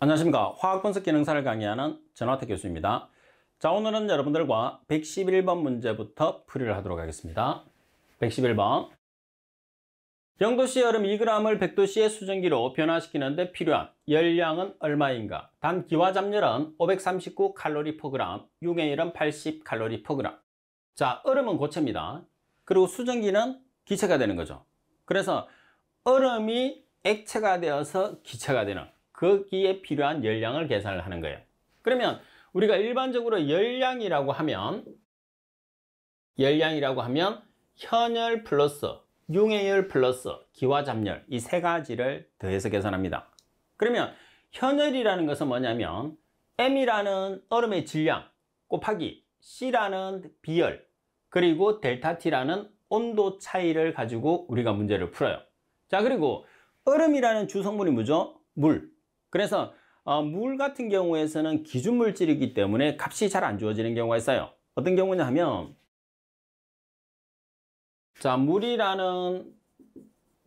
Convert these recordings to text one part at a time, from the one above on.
안녕하십니까. 화학분석 기능사를 강의하는 전화택 교수입니다. 자, 오늘은 여러분들과 111번 문제부터 풀이를 하도록 하겠습니다. 111번. 0도씨 얼음 2g을 100도씨의 수증기로 변화시키는데 필요한 열량은 얼마인가? 단 기화잡열은 539칼로리/g, 융해열은 80칼로리/g. 자, 얼음은 고체입니다. 그리고 수증기는 기체가 되는 거죠. 그래서 얼음이 액체가 되어서 기체가 되는, 거기에 필요한 열량을 계산을 하는 거예요. 그러면 우리가 일반적으로 열량이라고 하면 현열 플러스 융해열 플러스 기화잡열, 이 세 가지를 더해서 계산합니다. 그러면 현열이라는 것은 뭐냐면 M이라는 얼음의 질량 곱하기 C라는 비열, 그리고 델타 T라는 온도 차이를 가지고 우리가 문제를 풀어요. 자, 그리고 얼음이라는 주성분이 뭐죠? 물. 그래서 물 같은 경우에서는 기준 물질이기 때문에 값이 잘 안 주어지는 경우가 있어요. 어떤 경우냐 하면, 자, 물이라는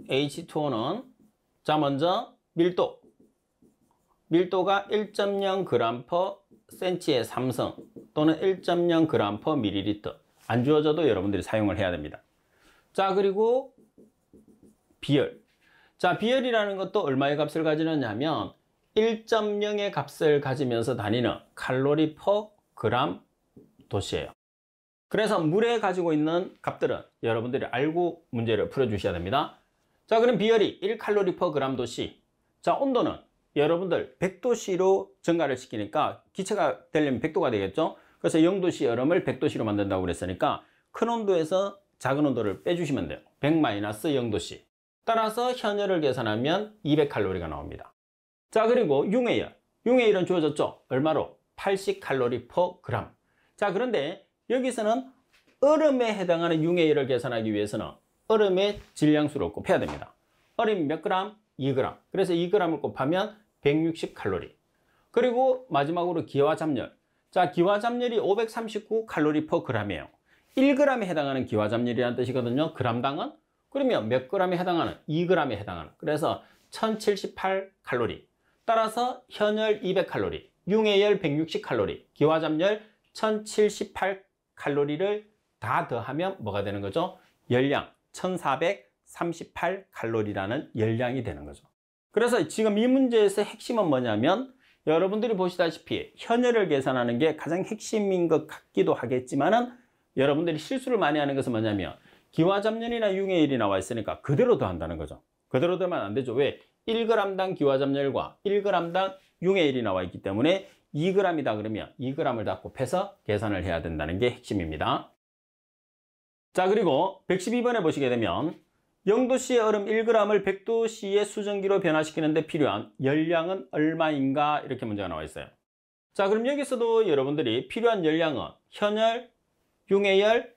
H2O는 자, 먼저 밀도가 1.0g/cm의 3승 또는 1.0g/ml 안 주어져도 여러분들이 사용을 해야 됩니다. 자, 그리고 비열. 자, 비열이라는 것도 얼마의 값을 가지느냐 하면 1.0의 값을 가지면서 다니는 칼로리/g 도시예요. 그래서 물에 가지고 있는 값들은 여러분들이 알고 문제를 풀어주셔야 됩니다. 자, 그럼 비열이 1칼로리/g 도시. 자, 온도는 여러분들 100도씨로 증가를 시키니까 기체가 되려면 100도가 되겠죠. 그래서 0도씨 얼음을 100도씨로 만든다고 그랬으니까 큰 온도에서 작은 온도를 빼주시면 돼요. 100-0도씨. 따라서 현열을 계산하면 200칼로리가 나옵니다. 자, 그리고 융해열은 주어졌죠. 얼마로? 80칼로리/g. 자, 그런데 여기서는 얼음에 해당하는 융해열을 계산하기 위해서는 얼음의 질량수를 곱해야 됩니다. 얼음이 몇 그램? 2g. 그래서 2g을 곱하면 160칼로리. 그리고 마지막으로 기화잡열. 자, 기화잡열이 539칼로리/g이에요. 1g에 해당하는 기화잡열이라는 뜻이거든요. g당은? 그러면 몇 g에 해당하는? 2g에 해당하는. 그래서 1078칼로리. 따라서 현열 200칼로리, 융해열 160칼로리, 기화잡열 1078칼로리를 다 더하면 뭐가 되는 거죠? 열량 1438칼로리라는 열량이 되는 거죠. 그래서 지금 이 문제에서 핵심은 뭐냐면 여러분들이 보시다시피 현열을 계산하는 게 가장 핵심인 것 같기도 하겠지만은 여러분들이 실수를 많이 하는 것은 뭐냐면 기화잡열이나 융해열이 나와 있으니까 그대로 더한다는 거죠. 그대로 더하면 안 되죠. 왜? 1g당 기화잡열과 1g당 융해열이 나와 있기 때문에 2g이다 그러면 2g을 다 곱해서 계산을 해야 된다는 게 핵심입니다. 자, 그리고 112번에 보시게 되면 0도씨의 얼음 1g을 100도씨의 수증기로 변화시키는데 필요한 열량은 얼마인가? 이렇게 문제가 나와 있어요. 자, 그럼 여기서도 여러분들이 필요한 열량은 현열, 융해열,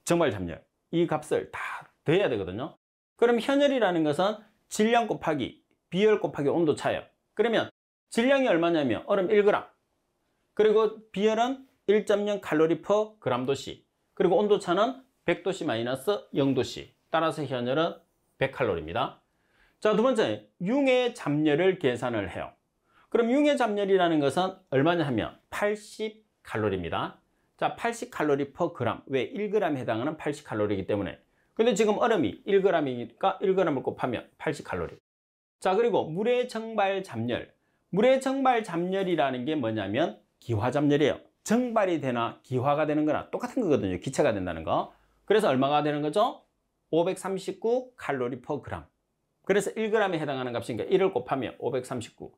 정발잡열, 이 값을 다 더해야 되거든요. 그럼 현열이라는 것은 질량 곱하기 비열 곱하기 온도 차예요. 그러면 질량이 얼마냐면 얼음 1g, 그리고 비열은 1.0칼로리/g 도씨, 그리고 온도 차는 100도씨 마이너스 0도씨. 따라서 현열은 100칼로리입니다. 자, 두 번째, 융해잡열을 계산을 해요. 그럼 융해잡열이라는 것은 얼마냐 하면 80칼로리입니다. 자, 80칼로리/g. 왜? 1g에 해당하는 80칼로리이기 때문에. 근데 지금 얼음이 1g이니까 1g을 곱하면 80칼로리. 자, 그리고 물의 정발잡열. 물의 정발잡열이라는 게 뭐냐면 기화잡열이에요. 정발이 되나 기화가 되는 거나 똑같은 거거든요. 기체가 된다는 거. 그래서 얼마가 되는 거죠? 539칼로리/g. 그래서 1g에 해당하는 값이니까 1을 곱하면 539.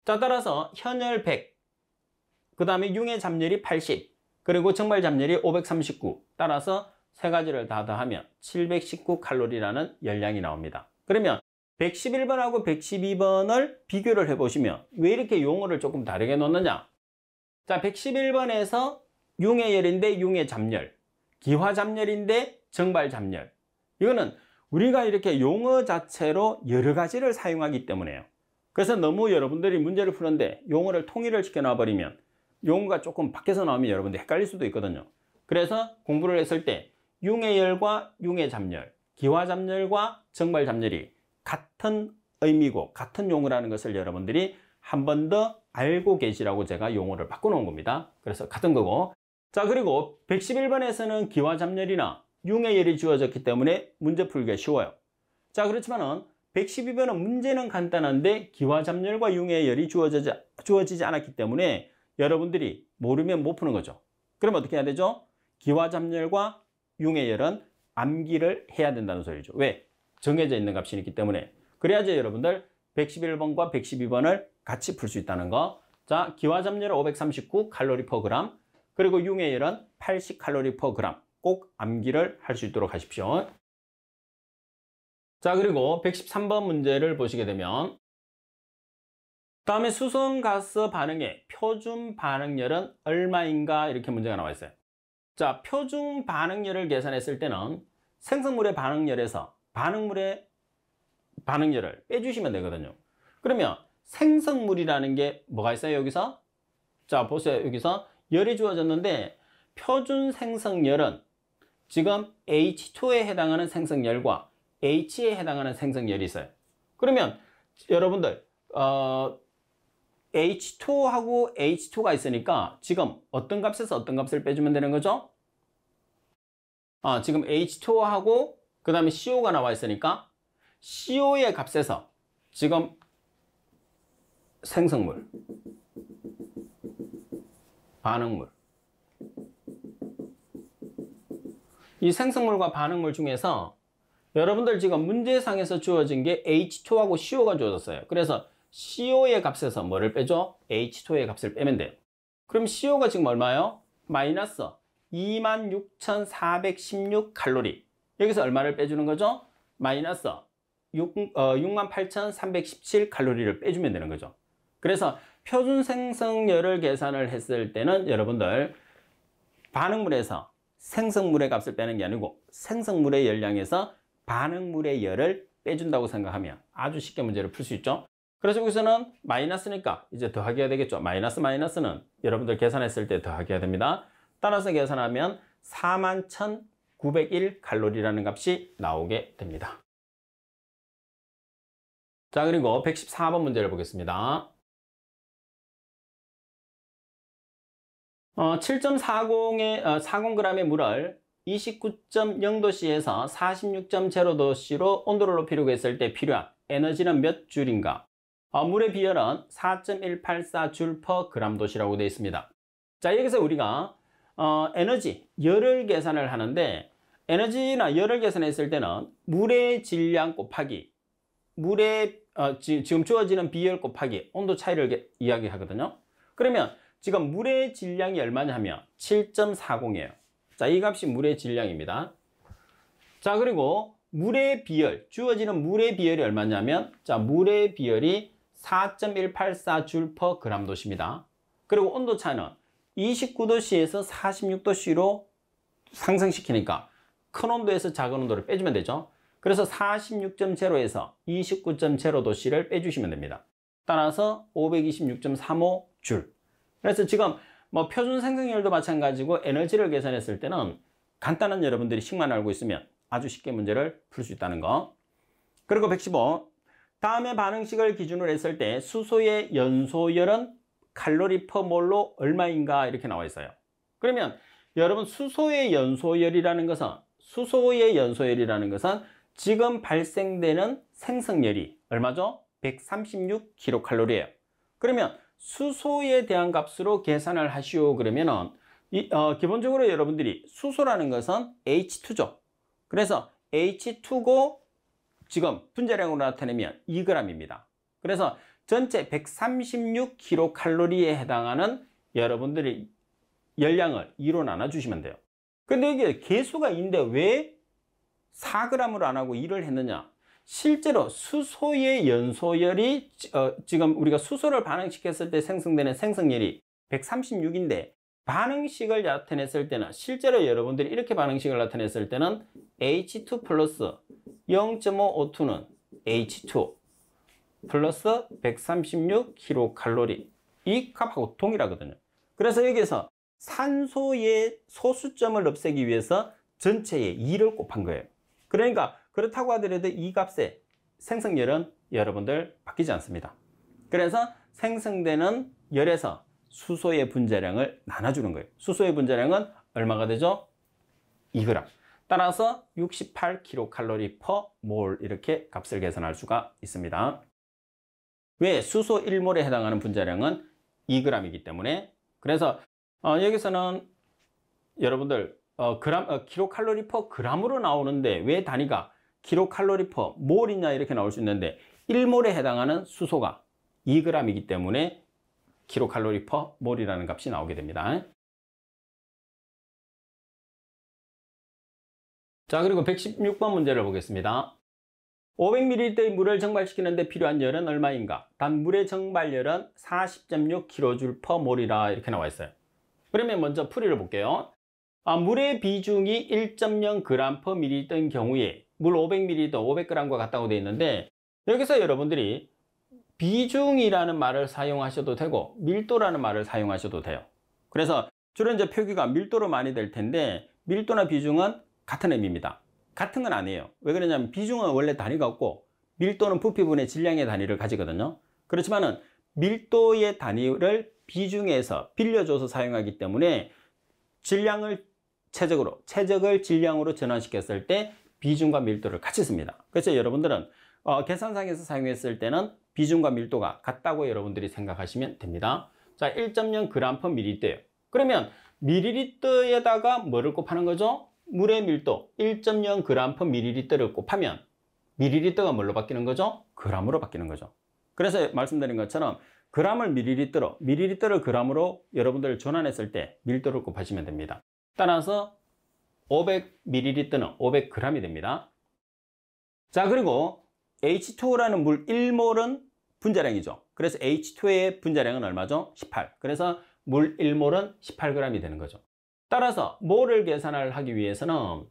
자, 따라서 현열 100, 그 다음에 융해잡열이 80, 그리고 정발잡열이 539. 따라서 세 가지를 다 더하면 719칼로리라는 열량이 나옵니다. 그러면 111번하고 112번을 비교를 해보시면 왜 이렇게 용어를 조금 다르게 놓느냐? 자, 111번에서 융해열인데 융해잡열, 기화잡열인데 정발잡열. 이거는 우리가 이렇게 용어 자체로 여러 가지를 사용하기 때문에요. 그래서 너무 여러분들이 문제를 푸는데 용어를 통일을 시켜 놔버리면 용어가 조금 밖에서 나오면 여러분들이 헷갈릴 수도 있거든요. 그래서 공부를 했을 때 융해열과 융해잡열, 기화잡열과 정발잡열이 같은 의미고 같은 용어라는 것을 여러분들이 한 번 더 알고 계시라고 제가 용어를 바꿔놓은 겁니다. 그래서 같은 거고. 자, 그리고 111번에서는 기와잡열이나 융해열이 주어졌기 때문에 문제 풀기가 쉬워요. 자, 그렇지만은 112번은 문제는 간단한데 기와잡열과 융해열이 주어지지 않았기 때문에 여러분들이 모르면 못 푸는 거죠. 그럼 어떻게 해야 되죠? 기와잡열과 융해열은 암기를 해야 된다는 소리죠. 왜? 정해져 있는 값이기 때문에. 그래야지 여러분들 111번과 112번을 같이 풀 수 있다는 거. 자, 기와잡열은 539 칼로리 퍼 그램, 그리고 융해열은 80 칼로리 퍼 그램. 꼭 암기를 할 수 있도록 하십시오. 자, 그리고 113번 문제를 보시게 되면 다음에 수성가스 반응의 표준 반응열은 얼마인가 이렇게 문제가 나와 있어요. 자, 표준 반응열을 계산했을 때는 생성물의 반응열에서 반응물의 반응열을 빼주시면 되거든요. 그러면 생성물이라는 게 뭐가 있어요, 여기서? 자, 보세요. 여기서 열이 주어졌는데 표준 생성열은 지금 H2에 해당하는 생성열과 H에 해당하는 생성열이 있어요. 그러면 여러분들 H2하고 H2가 있으니까 지금 어떤 값에서 어떤 값을 빼주면 되는 거죠? 지금 H2하고 그 다음에 CO가 나와 있으니까 CO의 값에서 지금 생성물, 반응물, 이 생성물과 반응물 중에서 여러분들 지금 문제상에서 주어진 게 H2하고 CO가 주어졌어요. 그래서 CO의 값에서 뭐를 빼죠? H2의 값을 빼면 돼요. 그럼 CO가 지금 얼마예요? 마이너스 26,416 칼로리. 여기서 얼마를 빼주는 거죠? 마이너스 68,317 칼로리를 빼주면 되는 거죠. 그래서 표준 생성열을 계산을 했을 때는 여러분들 반응물에서 생성물의 값을 빼는 게 아니고 생성물의 열량에서 반응물의 열을 빼준다고 생각하면 아주 쉽게 문제를 풀 수 있죠. 그래서 여기서는 마이너스니까 이제 더하기 해야 되겠죠. 마이너스는 여러분들 계산했을 때 더하기 해야 됩니다. 따라서 계산하면 41,901 칼로리라는 값이 나오게 됩니다. 자, 그리고 114번 문제를 보겠습니다. 7.40g의 물을 29.0도씨에서 46.0도씨로 온도를 높이려고 했을 때 필요한 에너지는 몇 줄인가? 물의 비열은 4.184줄 퍼 그램도시라고 되어 있습니다. 자, 여기서 우리가 에너지, 열을 계산을 하는데 에너지나 열을 계산했을 때는 물의 질량 곱하기 물의 지금 주어지는 비열 곱하기 온도 차이를 이야기하거든요. 그러면 지금 물의 질량이 얼마냐 면 7.40이에요. 자, 이 값이 물의 질량입니다. 자, 그리고 물의 비열, 주어지는 물의 비열이 얼마냐면 자, 물의 비열이 4.184줄 퍼 그램도시입니다. 그리고 온도 차는 29도씨에서 46도씨로 상승시키니까 큰 온도에서 작은 온도를 빼주면 되죠. 그래서 46.0에서 29.0도씨를 빼주시면 됩니다. 따라서 526.35줄. 그래서 지금 뭐 표준 생성열도 마찬가지고 에너지를 계산했을 때는 간단한 여러분들이 식만 알고 있으면 아주 쉽게 문제를 풀 수 있다는 거. 그리고 115. 다음의 반응식을 기준으로 했을 때 수소의 연소열은 칼로리 퍼 몰로 얼마인가 이렇게 나와 있어요. 그러면 여러분 수소의 연소열이라는 것은 지금 발생되는 생성열이 얼마죠? 136kcal예요. 그러면 수소에 대한 값으로 계산을 하시오 그러면은 기본적으로 여러분들이 수소라는 것은 H2죠. 그래서 H2고 지금 분자량으로 나타내면 2g입니다. 그래서 전체 136kcal에 해당하는 여러분들이 열량을 2로 나눠주시면 돼요. 근데 이게 개수가 2인데 왜 4g으로 안 하고 2를 했느냐? 실제로 수소의 연소열이 지금 우리가 수소를 반응시켰을 때 생성되는 생성열이 136인데 반응식을 나타냈을 때는 실제로 여러분들이 이렇게 반응식을 나타냈을 때는 H2 플러스 0.5O2는 H2 플러스 136kcal 이 값하고 동일하거든요. 그래서 여기서 산소의 소수점을 없애기 위해서 전체의 2를 곱한 거예요. 그러니까 그렇다고 하더라도 이 값의 생성열은 여러분들 바뀌지 않습니다. 그래서 생성되는 열에서 수소의 분자량을 나눠주는 거예요. 수소의 분자량은 얼마가 되죠? 2g. 따라서 68kcal/mol 이렇게 값을 계산할 수가 있습니다. 왜? 수소 1몰에 해당하는 분자량은 2g이기 때문에. 그래서 여기서는 여러분들 kcal/g으로 나오는데 왜 단위가 kcal/몰이냐 이렇게 나올 수 있는데 1몰에 해당하는 수소가 2g이기 때문에 kcal/몰이라는 값이 나오게 됩니다. 자, 그리고 116번 문제를 보겠습니다. 500ml의 물을 정발시키는데 필요한 열은 얼마인가? 단 물의 정발열은 40.6kJ/몰이라 이렇게 나와 있어요. 그러면 먼저 풀이를 볼게요. 물의 비중이 1.0g/ml인 경우에 물 500ml 500g과 같다고 되어 있는데, 여기서 여러분들이 비중이라는 말을 사용하셔도 되고 밀도라는 말을 사용하셔도 돼요. 그래서 주로 이제 표기가 밀도로 많이 될 텐데, 밀도나 비중은 같은 의미입니다. 같은 건 아니에요. 왜 그러냐면 비중은 원래 단위가 없고 밀도는 부피분의 질량의 단위를 가지거든요. 그렇지만은 밀도의 단위를 비중에서 빌려줘서 사용하기 때문에 질량을 최적을 질량으로 전환시켰을 때 비중과 밀도를 같이 씁니다. 그래서 여러분들은 계산상에서 사용했을 때는 비중과 밀도가 같다고 여러분들이 생각하시면 됩니다. 자, 1.0g/ml예요. 그러면 ml에다가 뭐를 곱하는 거죠? 물의 밀도 1.0g/ml를 곱하면 ml가 뭘로 바뀌는 거죠? g으로 바뀌는 거죠. 그래서 말씀드린 것처럼 g을 ml를 g으로 여러분들 전환했을 때 밀도를 곱하시면 됩니다. 따라서 500ml는 500g이 됩니다. 자, 그리고 H2O라는 물 1몰은 분자량이죠. 그래서 H2의 분자량은 얼마죠? 18. 그래서 물 1몰은 18g이 되는 거죠. 따라서 몰을 계산을 하기 위해서는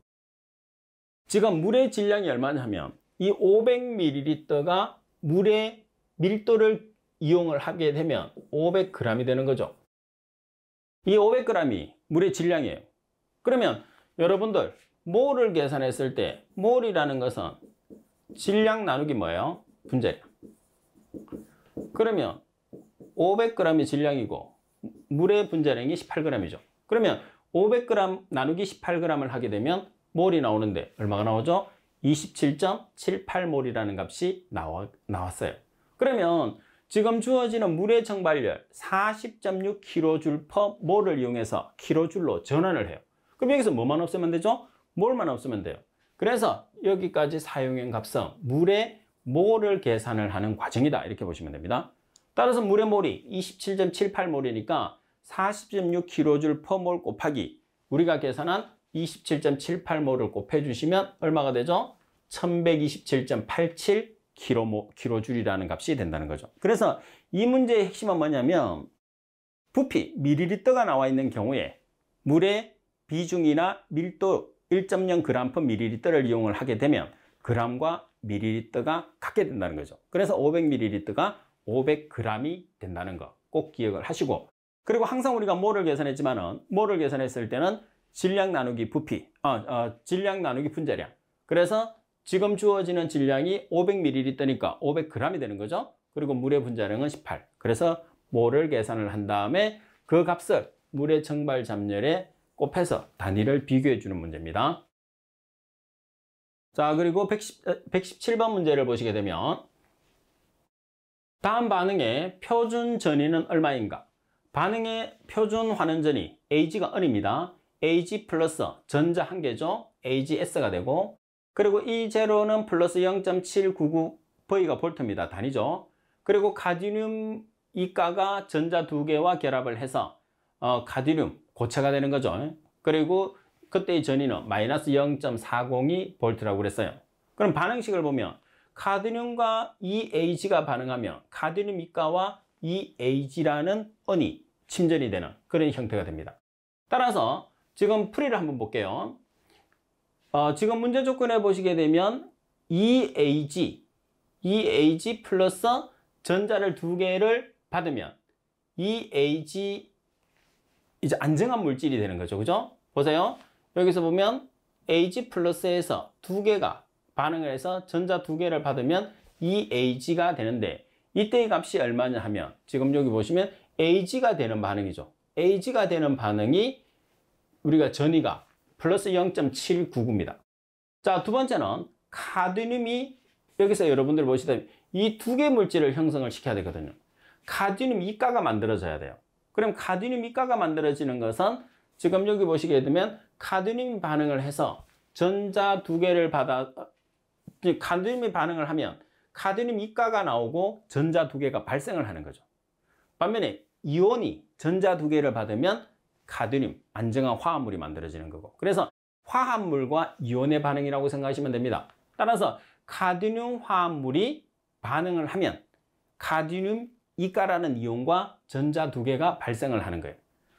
지금 물의 질량이 얼마냐면 이 500ml가 물의 밀도를 이용을 하게 되면 500g이 되는 거죠. 이 500g이 물의 질량이에요. 그러면 여러분들 몰을 계산했을 때 몰이라는 것은 질량 나누기 뭐예요? 분자량. 그러면 500g이 질량이고 물의 분자량이 18g이죠. 그러면 500g 나누기 18g을 하게 되면 몰이 나오는데 얼마가 나오죠? 27.78몰이라는 값이 나왔어요. 그러면 지금 주어지는 물의 정발열 40.6kJ/몰을 이용해서 kJ로 전환을 해요. 그럼 여기서 뭐만 없으면 되죠? 몰만 없으면 돼요. 그래서 여기까지 사용한 값은 물의 몰을 계산을 하는 과정이다 이렇게 보시면 됩니다. 따라서 물의 몰이 27.78몰이니까 40.6kJ/몰 곱하기 우리가 계산한 27.78몰을 곱해주시면 얼마가 되죠? 1127.87kJ이라는 값이 된다는 거죠. 그래서 이 문제의 핵심은 뭐냐면 부피, ml가 나와 있는 경우에 물의 비중이나 밀도 1.0g/ml를 이용을 하게 되면 g과 ml가 같게 된다는 거죠. 그래서 500ml가 500g이 된다는 거 꼭 기억을 하시고, 그리고 항상 우리가 몰을 계산했지만은 몰을 계산했을 때는 질량 나누기 부피, 질량 나누기 분자량. 그래서 지금 주어지는 질량이 500ml니까 500g이 되는 거죠. 그리고 물의 분자량은 18. 그래서 몰을 계산을 한 다음에 그 값을 물의 정발 잠열에 곱해서 단위를 비교해 주는 문제입니다. 자, 그리고 117번 문제를 보시게 되면 다음 반응의 표준 전위는 얼마인가? 반응의 표준 환원 전위 Ag가 N입니다. Ag 플러스 전자 한 개죠. AgS가 되고, 그리고 E0는 플러스 0.799V가 볼트입니다. 단위죠. 그리고 카드뮴 이가가 전자 두 개와 결합을 해서 카드뮴 고체가 되는 거죠. 그리고 그때의 전위는 마이너스 0.402 볼트라고 그랬어요. 그럼 반응식을 보면 카드뮴과 EAg가 반응하면 카드뮴 이가와 EAg라는 언이 침전이 되는 그런 형태가 됩니다. 따라서 지금 풀이를 한번 볼게요. 지금 문제 조건에 보시게 되면 EAg 플러스 전자를 두 개를 받으면 EAg 이제 안정한 물질이 되는 거죠. 그죠? 보세요. 여기서 보면 Ag 플러스에서 두 개가 반응을 해서 전자 두 개를 받으면 EAg가 되는데, 이때의 값이 얼마냐 하면 지금 여기 보시면 AG가 되는 반응이죠. AG가 되는 반응이 우리가 전위가 플러스 0.799입니다. 자, 두 번째는 카드뮴이 여기서 여러분들 보시다시피 이 두 개 물질을 형성을 시켜야 되거든요. 카드뮴 이가가 만들어져야 돼요. 그럼 카드뮴 이가가 만들어지는 것은 지금 여기 보시게 되면 카드뮴 반응을 해서 전자 두 개를 받아 카드뮴이 반응을 하면 카드뮴 이가가 나오고 전자 두 개가 발생을 하는 거죠. 반면에 이온이 전자 두 개를 받으면 카드뮴, 안정한 화합물이 만들어지는 거고. 그래서 화합물과 이온의 반응이라고 생각하시면 됩니다. 따라서 카드뮴 화합물이 반응을 하면 카드뮴 이가라는 이온과 전자 두 개가 발생을 하는 거예요.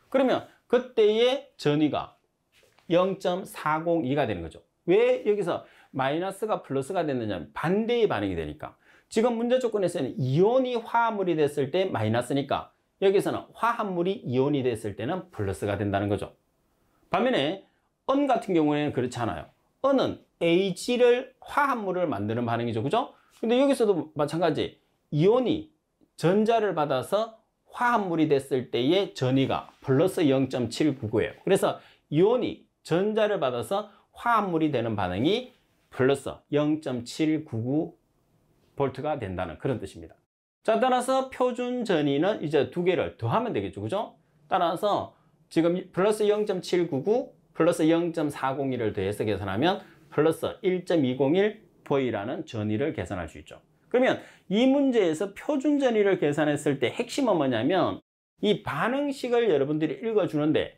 그러면 그때의 전위가 0.402가 되는 거죠. 왜 여기서 마이너스가 플러스가 됐느냐면 반대의 반응이 되니까. 지금 문제 조건에서는 이온이 화합물이 됐을 때 마이너스니까 여기서는 화합물이 이온이 됐을 때는 플러스가 된다는 거죠. 반면에 은 같은 경우에는 그렇지 않아요. 은은 AG를 화합물을 만드는 반응이죠. 그죠? 근데 여기서도 마찬가지 이온이 전자를 받아서 화합물이 됐을 때의 전위가 플러스 0.799예요. 그래서 이온이 전자를 받아서 화합물이 되는 반응이 플러스 0.799V가 된다는 그런 뜻입니다. 자, 따라서 표준 전위는 이제 두 개를 더하면 되겠죠. 그죠? 따라서 지금 플러스 0.799 플러스 0.401을 더해서 계산하면 플러스 1.201V라는 전위를 계산할 수 있죠. 그러면 이 문제에서 표준 전위를 계산했을 때 핵심은 뭐냐면 이 반응식을 여러분들이 읽어주는데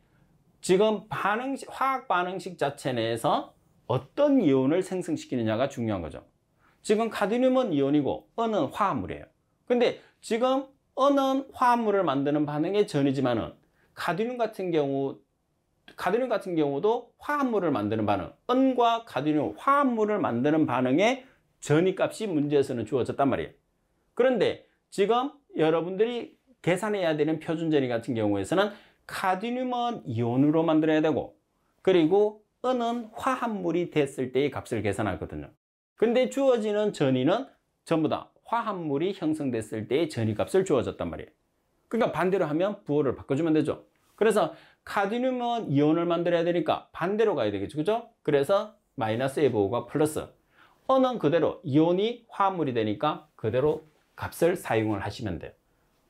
지금 화학 반응식 자체 내에서 어떤 이온을 생성시키느냐가 중요한 거죠. 지금 카드뮴은 이온이고 은은 화합물이에요. 근데 지금 은은 화합물을 만드는 반응의 전이지만은 카드뮴 같은 경우도 화합물을 만드는 반응, 은과 카드뮴 화합물을 만드는 반응의 전위값이 문제에서는 주어졌단 말이에요. 그런데 지금 여러분들이 계산해야 되는 표준 전위 같은 경우에서는 카드뮴은 이온으로 만들어야 되고 그리고 은은 화합물이 됐을 때의 값을 계산하거든요. 근데 주어지는 전위는 전부 다 화합물이 형성됐을 때의 전위값을 주어졌단 말이에요. 그러니까 반대로 하면 부호를 바꿔주면 되죠. 그래서 카드뮴은 이온을 만들어야 되니까 반대로 가야 되겠죠. 그죠? 그래서 마이너스의 부호가 플러스. 은은 그대로 이온이 화합물이 되니까 그대로 값을 사용을 하시면 돼요.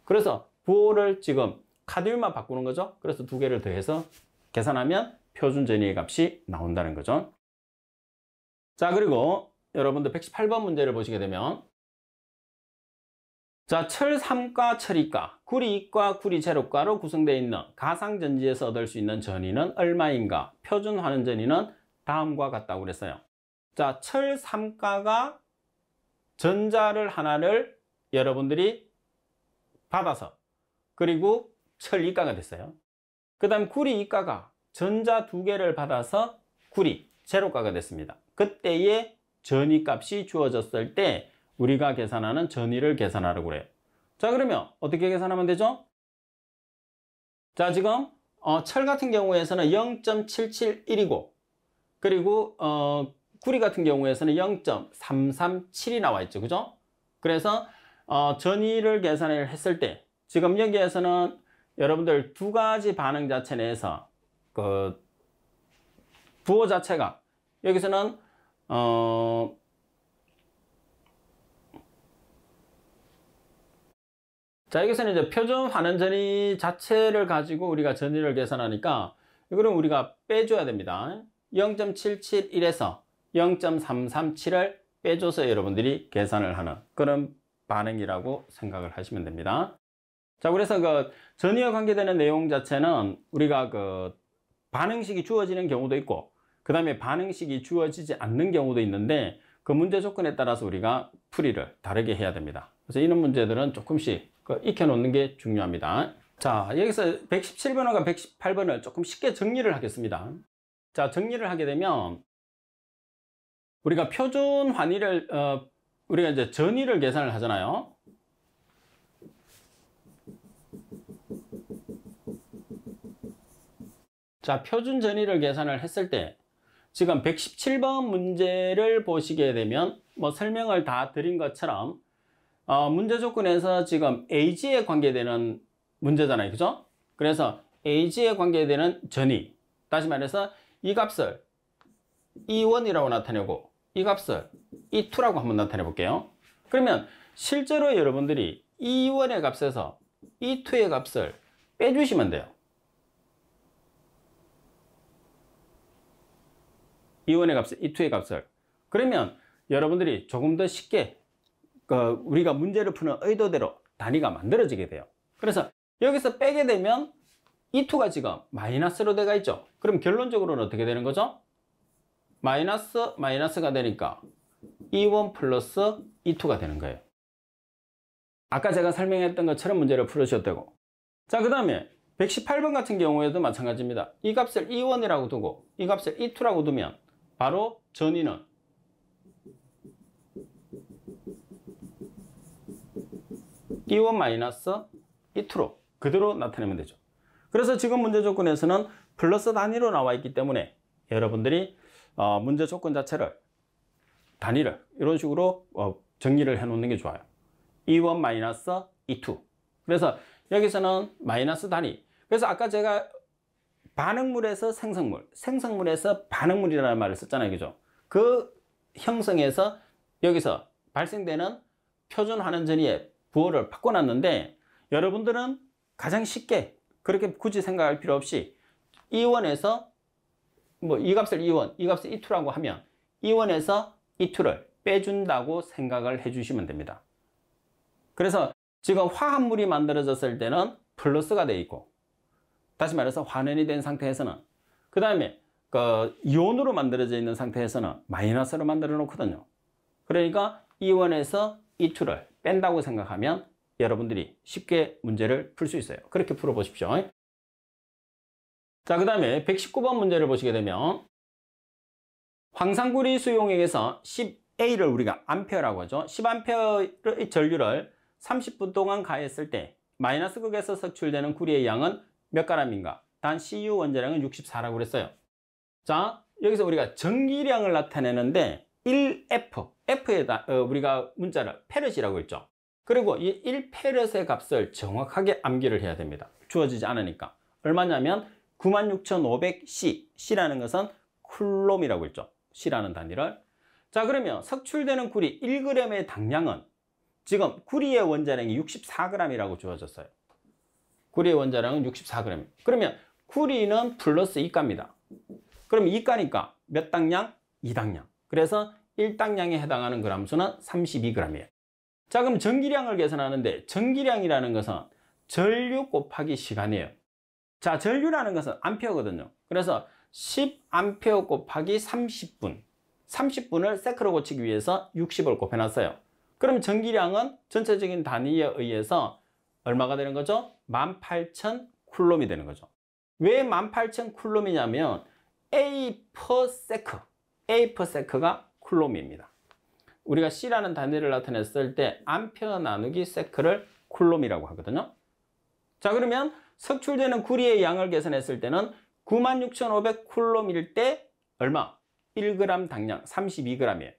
그래서 부호를 지금 카드뮴만 바꾸는 거죠. 그래서 두 개를 더해서 계산하면 표준 전위의 값이 나온다는 거죠. 자, 그리고 여러분들 118번 문제를 보시게 되면 자, 철 3가, 철 2가, 구리 2가, 구리 제로가로 구성되어 있는 가상전지에서 얻을 수 있는 전위는 얼마인가? 표준 환원 전위는 다음과 같다고 그랬어요. 자, 철 3가가 전자를 하나를 여러분들이 받아서 그리고 철 2가가 됐어요. 그 다음 구리 2가가 전자 두 개를 받아서 구리 제로가가 됐습니다. 그때의 전위값이 주어졌을 때 우리가 계산하는 전위를 계산하라고 그래요. 자, 그러면 어떻게 계산하면 되죠? 자, 지금 철 같은 경우에서는 0.771이고 그리고 구리 같은 경우에서는 0.337이 나와 있죠. 그죠? 그래서 전위를 계산을 했을 때 지금 여기에서는 여러분들 두 가지 반응 자체 내에서 그 부호 자체가 여기서는 자, 여기서는 이제 표준 환원 전위 자체를 가지고 우리가 전위를 계산하니까 이거는 우리가 빼줘야 됩니다. 0.771에서 0.337을 빼줘서 여러분들이 계산을 하는 그런 반응이라고 생각을 하시면 됩니다. 자, 그래서 그 전위와 관계되는 내용 자체는 우리가 그 반응식이 주어지는 경우도 있고 그 다음에 반응식이 주어지지 않는 경우도 있는데 그 문제 조건에 따라서 우리가 풀이를 다르게 해야 됩니다. 그래서 이런 문제들은 조금씩 익혀놓는 게 중요합니다. 자, 여기서 117번과 118번을 조금 쉽게 정리를 하겠습니다. 자, 정리를 하게 되면 우리가 표준 환위를 우리가 이제 전위를 계산을 하잖아요. 자, 표준 전위를 계산을 했을 때 지금 117번 문제를 보시게 되면 뭐 설명을 다 드린 것처럼 문제 조건에서 지금 AG에 관계되는 문제잖아요. 그죠? 그래서 AG에 관계되는 전위. 다시 말해서 이 값을 E1이라고 나타내고 이 값을 E2라고 한번 나타내 볼게요. 그러면 실제로 여러분들이 E1의 값에서 E2의 값을 빼주시면 돼요. E1의 값을, E2의 값을. 그러면 여러분들이 조금 더 쉽게 우리가 문제를 푸는 의도대로 단위가 만들어지게 돼요. 그래서 여기서 빼게 되면 E2가 지금 마이너스로 돼가 있죠. 그럼 결론적으로는 어떻게 되는 거죠? 마이너스가 되니까 E1 플러스 E2가 되는 거예요. 아까 제가 설명했던 것처럼 문제를 풀으셔도 되고. 자, 그 다음에 118번 같은 경우에도 마찬가지입니다. 이 값을 E1이라고 두고 이 값을 E2라고 두면 바로 전위는 E1 마이너스 E2로 그대로 나타내면 되죠. 그래서 지금 문제 조건에서는 플러스 단위로 나와 있기 때문에 여러분들이 문제 조건 자체를 단위를 이런 식으로 정리를 해 놓는 게 좋아요. E1 마이너스 E2. 그래서 여기서는 마이너스 단위. 그래서 아까 제가 반응물에서 생성물, 생성물에서 반응물이라는 말을 썼잖아요. 그죠? 그 형성에서 여기서 발생되는 표준 환원 전위의 부호를 바꿔놨는데 여러분들은 가장 쉽게 그렇게 굳이 생각할 필요 없이 E1에서 이 값을 E1, 이 값을 E2라고 하면 E1에서 E2를 빼준다고 생각을 해주시면 됩니다. 그래서 지금 화합물이 만들어졌을 때는 플러스가 되어 있고, 다시 말해서 환원이 된 상태에서는, 그 다음에 이온으로 만들어져 있는 상태에서는 마이너스로 만들어 놓거든요. 그러니까 E1에서 E2를 뺀다고 생각하면 여러분들이 쉽게 문제를 풀 수 있어요. 그렇게 풀어보십시오. 자, 그 다음에 119번 문제를 보시게 되면 황산구리 수용액에서 10A를 우리가 암페어라고 하죠. 10암페어의 전류를 30분 동안 가했을 때 마이너스 극에서 석출되는 구리의 양은 몇 g인가? 단 Cu 원자량은 64라고 그랬어요. 자, 여기서 우리가 전기량을 나타내는데 1F, F에다 우리가 문자를 페럿이라고 했죠. 그리고 이 1페럿의 값을 정확하게 암기를 해야 됩니다. 주어지지 않으니까. 얼마냐면 96,500C, C라는 것은 쿨롬이라고 했죠. C라는 단위를. 자, 그러면 석출되는 구리 1g의 당량은 지금 구리의 원자량이 64g이라고 주어졌어요. 구리의 원자량은 64g. 그러면 구리는 플러스 2가입니다. 그럼 2가니까 몇 당량? 2당량. 그래서 1당량에 해당하는 그람수는 32g이에요. 자, 그럼 전기량을 계산하는데 전기량이라는 것은 전류 곱하기 시간이에요. 자, 전류라는 것은 암페어거든요. 그래서 10암페어 곱하기 30분. 30분을 세크로 고치기 위해서 60을 곱해놨어요. 그럼 전기량은 전체적인 단위에 의해서 얼마가 되는 거죠? 18,000쿨롬이 되는 거죠. 왜 18,000쿨롬이냐면 A per sec, A per sec가 쿨롬입니다. 우리가 C라는 단위를 나타냈을 때 암페어 나누기 세크를 쿨롬이라고 하거든요. 자, 그러면 석출되는 구리의 양을 계산했을 때는 96,500쿨롬일 때 얼마? 1g 당량 32g이에요.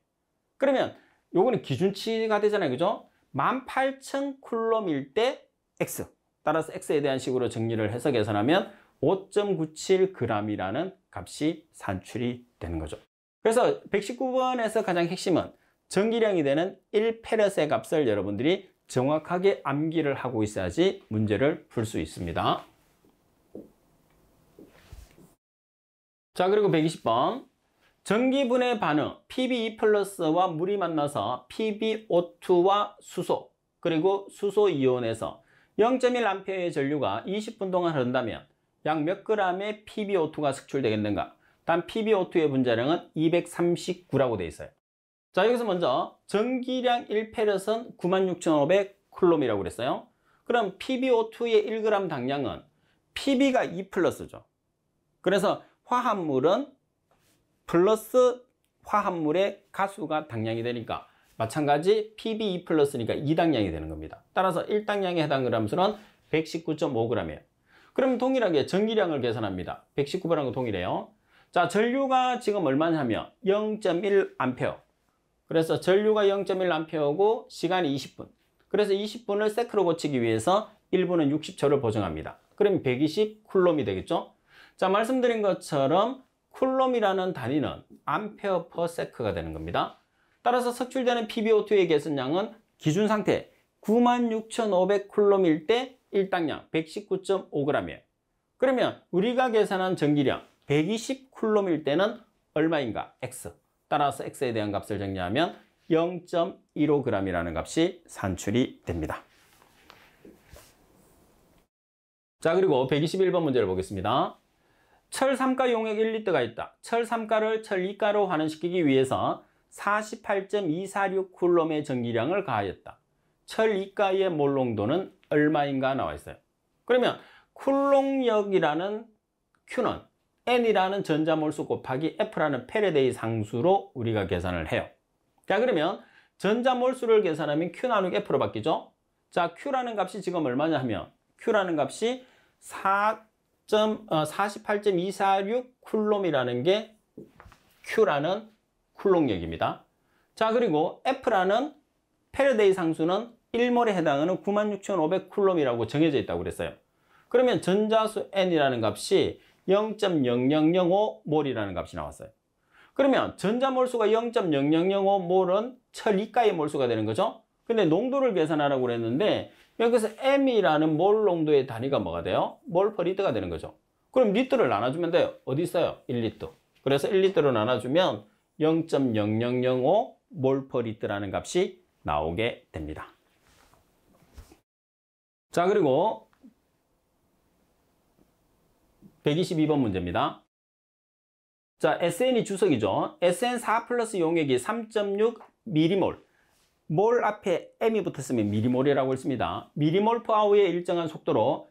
그러면 요거는 기준치가 되잖아요. 그죠? 18,000쿨롬일 때 X. 따라서 X에 대한 식으로 정리를 해서 계산하면 5.97g이라는 값이 산출이 되는 거죠. 그래서 119번에서 가장 핵심은 전기량이 되는 1페럿의 값을 여러분들이 정확하게 암기를 하고 있어야지 문제를 풀 수 있습니다. 자, 그리고 120번. 전기분해 반응 PbE+와 물이 만나서 PbO2와 수소, 그리고 수소이온에서 0.1A의 전류가 20분 동안 흐른다면 약 몇 g의 PbO2가 석출되겠는가? 단 PbO2의 분자량은 239라고 되어 있어요. 자, 여기서 먼저 전기량 1페럿은 96,500쿨롬이라고 그랬어요. 그럼 PbO2의 1g 당량은 Pb가 2+죠. 그래서 화합물은 플러스 화합물의 가수가 당량이 되니까 마찬가지 Pb2+니까 2당량이 되는 겁니다. 따라서 1당량에 해당 그람수는 119.5g이에요. 그럼 동일하게 전기량을 계산합니다. 119g하고 동일해요. 자, 전류가 지금 얼마냐면 0.1A. 그래서 전류가 0.1A고 시간이 20분. 그래서 20분을 세크로 고치기 위해서 1분은 60초를 보정합니다. 그럼 120 쿨롬이 되겠죠? 자, 말씀드린 것처럼 쿨롬이라는 단위는 암페어 퍼 세크가 되는 겁니다. 따라서 석출되는 PbO2의 개선량은 기준 상태 96,500 쿨롬일 때 일당량 119.5g이에요. 그러면 우리가 계산한 전기량 120 쿨롬일 때는 얼마인가? X. 따라서 X에 대한 값을 정리하면 0.15g이라는 값이 산출이 됩니다. 자, 그리고 121번 문제를 보겠습니다. 철 3가 용액 1리터가 있다. 철 3가를 철 2가로 환원시키기 위해서 48.246 쿨롬의 전기량을 가하였다. 철 2가의 몰 농도는 얼마인가 나와 있어요. 그러면 쿨롱력이라는 Q는 N이라는 전자몰수 곱하기 F라는 패러데이 상수로 우리가 계산을 해요. 자, 그러면 전자몰수를 계산하면 Q 나누기 F로 바뀌죠. 자, Q라는 값이 지금 얼마냐 하면 Q라는 값이 48.246 쿨롬이라는 게 Q라는 쿨롱력입니다. 자, 그리고 F라는 패러데이 상수는 1몰에 해당하는 96,500 쿨롬이라고 정해져 있다고 그랬어요. 그러면 전자수 N이라는 값이 0.0005몰이라는 값이 나왔어요. 그러면 전자몰수가 0.0005몰은 철 2가의 몰수가 되는 거죠. 근데 농도를 계산하라고 그랬는데 여기서 M이라는 몰 농도의 단위가 뭐가 돼요? 몰 퍼 리터가 되는 거죠. 그럼 리터를 나눠주면 돼요. 어디 있어요? 1리터. 그래서 1리터로 나눠주면 0.0005 몰 퍼 리터라는 값이 나오게 됩니다. 자, 그리고 122번 문제입니다. 자, SN이 주석이죠. SN4 플러스 용액이 3.6 미리몰. 몰 앞에 M이 붙었으면 미리몰이라고 했습니다. 미리몰 퍼 아워의 일정한 속도로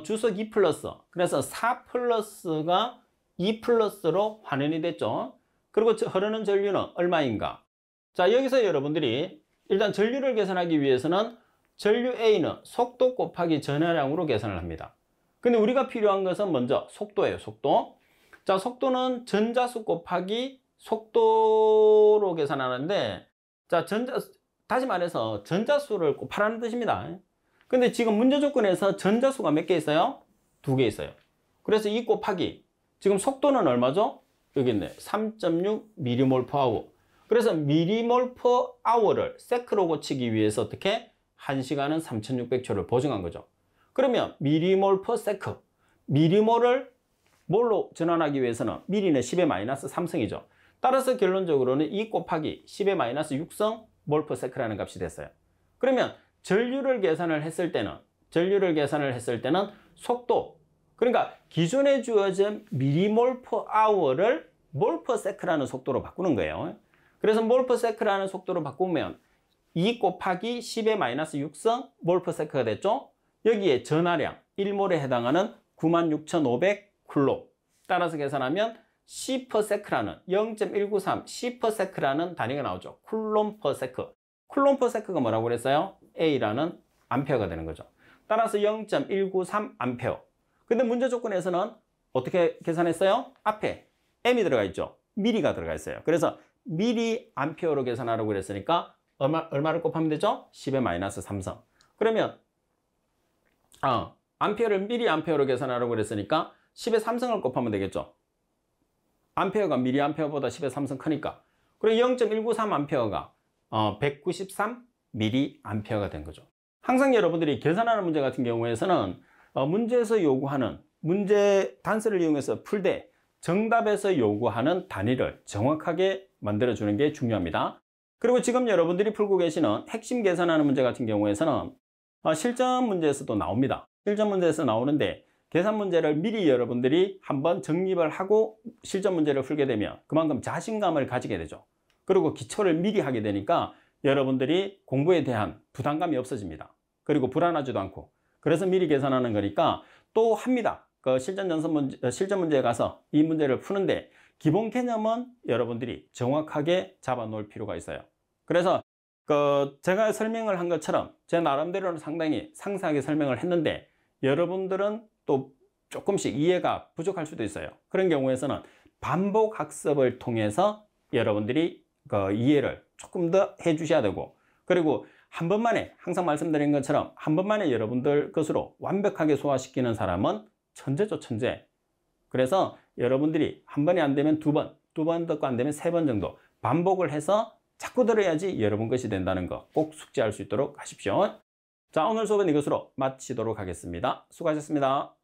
주석 2 플러스, 그래서 4 플러스가 2 플러스로 환원이 됐죠. 그리고 흐르는 전류는 얼마인가? 자, 여기서 여러분들이 일단 전류를 계산하기 위해서는 전류 A는 속도 곱하기 전하량으로 계산을 합니다. 근데 우리가 필요한 것은 먼저 속도예요, 속도. 자, 속도는 전자수 곱하기 속도로 계산하는데, 자, 다시 말해서 전자수를 곱하라는 뜻입니다. 근데 지금 문제 조건에서 전자수가 몇 개 있어요? 2개 있어요. 그래서 이 곱하기, 지금 속도는 얼마죠? 여기 있네. 3.6 미리몰 퍼 아워. 그래서 미리몰 퍼 아워를 세크로 고치기 위해서 어떻게? 1시간은 3600초를 보정한 거죠. 그러면 미리몰 퍼 세크, 미리몰을 몰로 전환하기 위해서는 미리는 10의 마이너스 3성이죠. 따라서 결론적으로는 2 곱하기 10의 마이너스 6성 몰 퍼 세크라는 값이 됐어요. 그러면 전류를 계산을 했을 때는 속도, 그러니까 기존에 주어진 미리몰 퍼 아워를 몰 퍼 세크라는 속도로 바꾸는 거예요. 그래서 몰 퍼 세크라는 속도로 바꾸면 2 곱하기 10의 마이너스 6성 몰 퍼 세크가 됐죠. 여기에 전하량 1몰에 해당하는 96,500 쿨롬. 따라서 계산하면 C 퍼 세크라는 0.193 C 퍼 세크라는 단위가 나오죠. 쿨롬 퍼 세크. 쿨롬 퍼 세크가 뭐라고 그랬어요? A라는 암페어가 되는 거죠. 따라서 0.193 암페어. 근데 문제 조건에서는 어떻게 계산했어요? 앞에 M이 들어가 있죠. 미리가 들어가 있어요. 그래서 미리 암페어로 계산하라고 그랬으니까 얼마를 곱하면 되죠? 10의 마이너스 3성. 그러면 암페어를 미리 암페어로 계산하라고 그랬으니까 10의 3성을 곱하면 되겠죠. 암페어가 미리 암페어보다 10의 3성 크니까. 그리고 0.193 암페어가 193 미리 암페어가 된 거죠. 항상 여러분들이 계산하는 문제 같은 경우에서는 문제에서 요구하는 문제 단서를 이용해서 풀 때 정답에서 요구하는 단위를 정확하게 만들어주는 게 중요합니다. 그리고 지금 여러분들이 풀고 계시는 핵심 계산하는 문제 같은 경우에서는 실전 문제에서도 나옵니다. 실전 문제에서 나오는데 계산 문제를 미리 여러분들이 한번 정립을 하고 실전 문제를 풀게 되면 그만큼 자신감을 가지게 되죠. 그리고 기초를 미리 하게 되니까 여러분들이 공부에 대한 부담감이 없어집니다. 그리고 불안하지도 않고. 그래서 미리 계산하는 거니까 또 합니다. 그 실전 문제에 가서 이 문제를 푸는데 기본 개념은 여러분들이 정확하게 잡아 놓을 필요가 있어요. 그래서 제가 설명을 한 것처럼 제 나름대로는 상당히 상세하게 설명을 했는데 여러분들은 또 조금씩 이해가 부족할 수도 있어요. 그런 경우에서는 반복 학습을 통해서 여러분들이 이해를 조금 더 해 주셔야 되고, 그리고 한 번만에 항상 말씀드린 것처럼 한 번만에 여러분들 것으로 완벽하게 소화시키는 사람은 천재죠, 천재. 그래서 여러분들이 한 번에 안 되면 두 번, 두 번 듣고 안 되면 세 번 정도 반복을 해서 자꾸 들어야지 여러분 것이 된다는 거 꼭 숙지할 수 있도록 하십시오. 자, 오늘 수업은 이것으로 마치도록 하겠습니다. 수고하셨습니다.